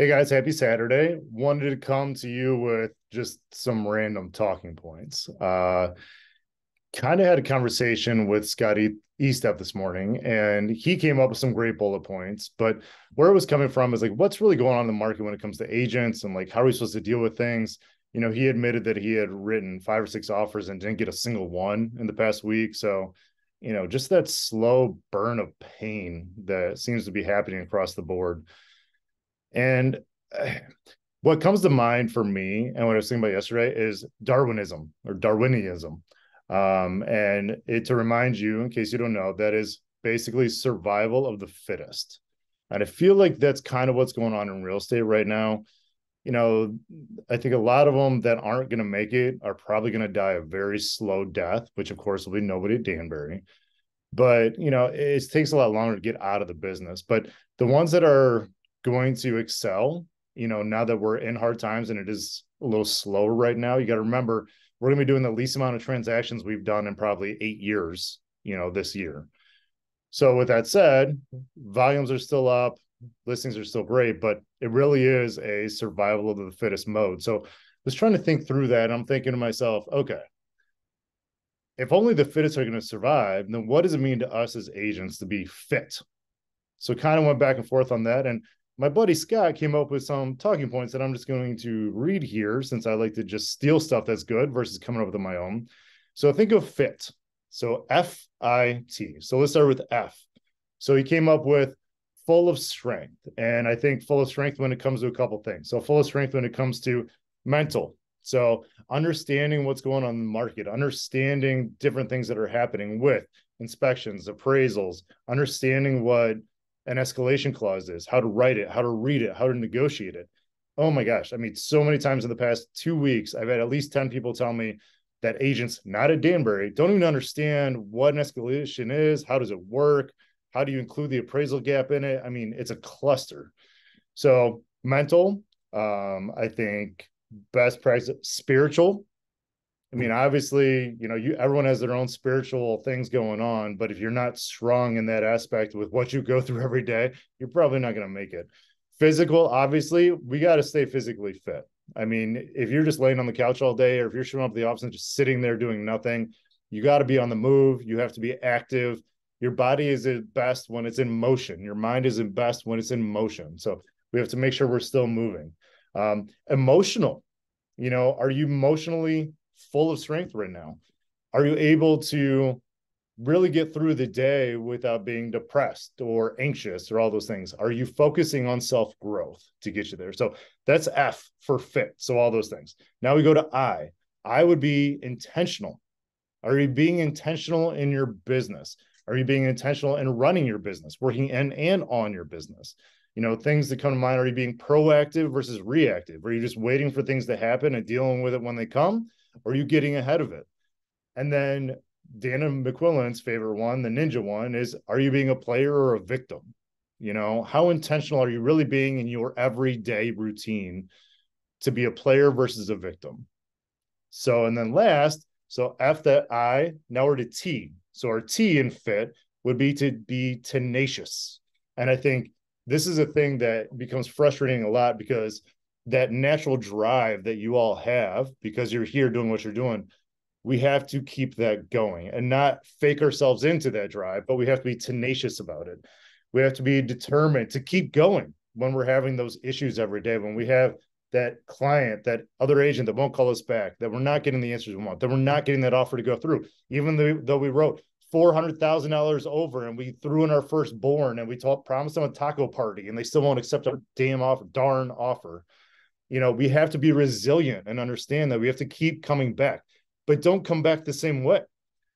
Hey guys, happy Saturday. Wanted to come to you with just some random talking points. Kind of had a conversation with Scotty Estep this morning, and he came up with some great bullet points. But where it was coming from is like, what's really going on in the market when it comes to agents and like how are we supposed to deal with things? He admitted that he had written 5 or 6 offers and didn't get a single one in the past week. So, just that slow burn of pain that seems to be happening across the board. And what comes to mind for me and what I was thinking about yesterday is Darwinism or Darwinianism. And to remind you, in case you don't know, that is basically survival of the fittest. And I feel like that's kind of what's going on in real estate right now. You know, I think a lot of them that aren't going to make it are probably going to die a very slow death, which of course will be nobody at Danbury. But, it takes a lot longer to get out of the business. But the ones that are going to excel, now that we're in hard times and it is a little slower right now, you got to remember we're going to be doing the least amount of transactions we've done in probably 8 years, this year. So with that said, volumes are still up, listings are still great, but it really is a survival of the fittest mode. So I was trying to think through that. And I'm thinking to myself, okay, if only the fittest are going to survive, then what does it mean to us as agents to be fit? So kind of went back and forth on that. And my buddy Scott came up with some talking points that I'm just going to read here since I like to just steal stuff that's good versus coming up with my own. So think of fit. So FIT. So let's start with F. So he came up with full of strength. And I think full of strength when it comes to a couple things. So full of strength when it comes to mental. So understanding what's going on in the market, understanding different things that are happening with inspections, appraisals, understanding what an escalation clause is, how to write it, how to read it, how to negotiate it. Oh my gosh. I mean, so many times in the past 2 weeks, I've had at least 10 people tell me that agents not at Danbury don't even understand what an escalation is. How does it work? How do you include the appraisal gap in it? I mean, it's a cluster. So mental, I think best practice, spiritual. I mean, obviously, everyone has their own spiritual things going on, but if you're not strong in that aspect with what you go through every day, you're probably not going to make it. Physical, obviously, we got to stay physically fit. I mean, if you're just laying on the couch all day, or if you're showing up at the office and just sitting there doing nothing, you got to be on the move. You have to be active. Your body is at best when it's in motion. Your mind is at best when it's in motion. So we have to make sure we're still moving. Emotional, are you emotionally full of strength right now? Are you able to really get through the day without being depressed or anxious or all those things? Are you focusing on self-growth to get you there? So that's F for fit. So all those things. Now we go to I. I would be intentional. Are you being intentional in your business? Are you being intentional in running your business, working in and on your business? Things that come to mind, are you being proactive versus reactive? Are you just waiting for things to happen and dealing with it when they come? Or are you getting ahead of it? And then Dana McQuillan's favorite one, the ninja one, is are you being a player or a victim? How intentional are you really being in your everyday routine to be a player versus a victim? So, and then last, so F that I, now we're to T. So our T in fit would be to be tenacious. And I think this is a thing that becomes frustrating a lot because that natural drive that you all have, because you're here doing what you're doing, we have to keep that going and not fake ourselves into that drive, but we have to be tenacious about it. We have to be determined to keep going when we're having those issues every day, when we have that client, that other agent that won't call us back, that we're not getting the answers we want, that we're not getting that offer to go through, even though we wrote $400,000 over and we threw in our firstborn and we promised them a taco party and they still won't accept our darn offer. We have to be resilient and understand that we have to keep coming back, but don't come back the same way.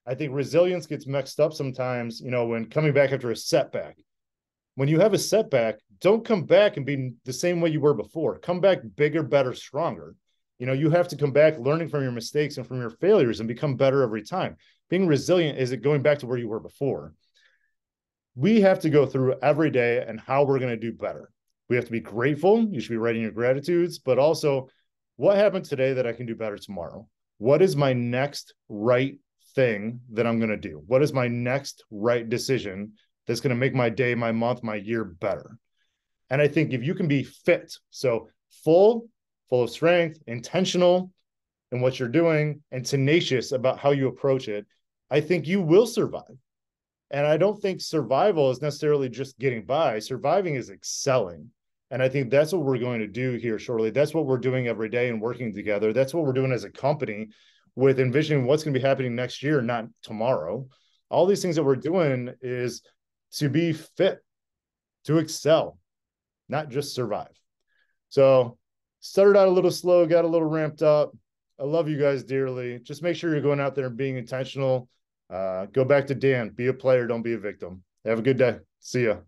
I think resilience gets mixed up sometimes, when coming back after a setback. When you have a setback, don't come back and be the same way you were before. Come back bigger, better, stronger. You have to come back learning from your mistakes and from your failures and become better every time. Being resilient isn't going back to where you were before. We have to go through every day and how we're going to do better. We have to be grateful. You should be writing your gratitudes, but also what happened today that I can do better tomorrow? What is my next right thing that I'm going to do? What is my next right decision that's going to make my day, my month, my year better? And I think if you can be fit, so full of strength, intentional in what you're doing, and tenacious about how you approach it, I think you will survive. And I don't think survival is necessarily just getting by. Surviving is excelling. And I think that's what we're going to do here shortly. That's what we're doing every day and working together. That's what we're doing as a company with envisioning what's going to be happening next year, not tomorrow. All these things that we're doing is to be fit, to excel, not just survive. So started out a little slow, got a little ramped up. I love you guys dearly. Just make sure you're going out there and being intentional. Go back to Dan, be a player, don't be a victim. Have a good day. See ya.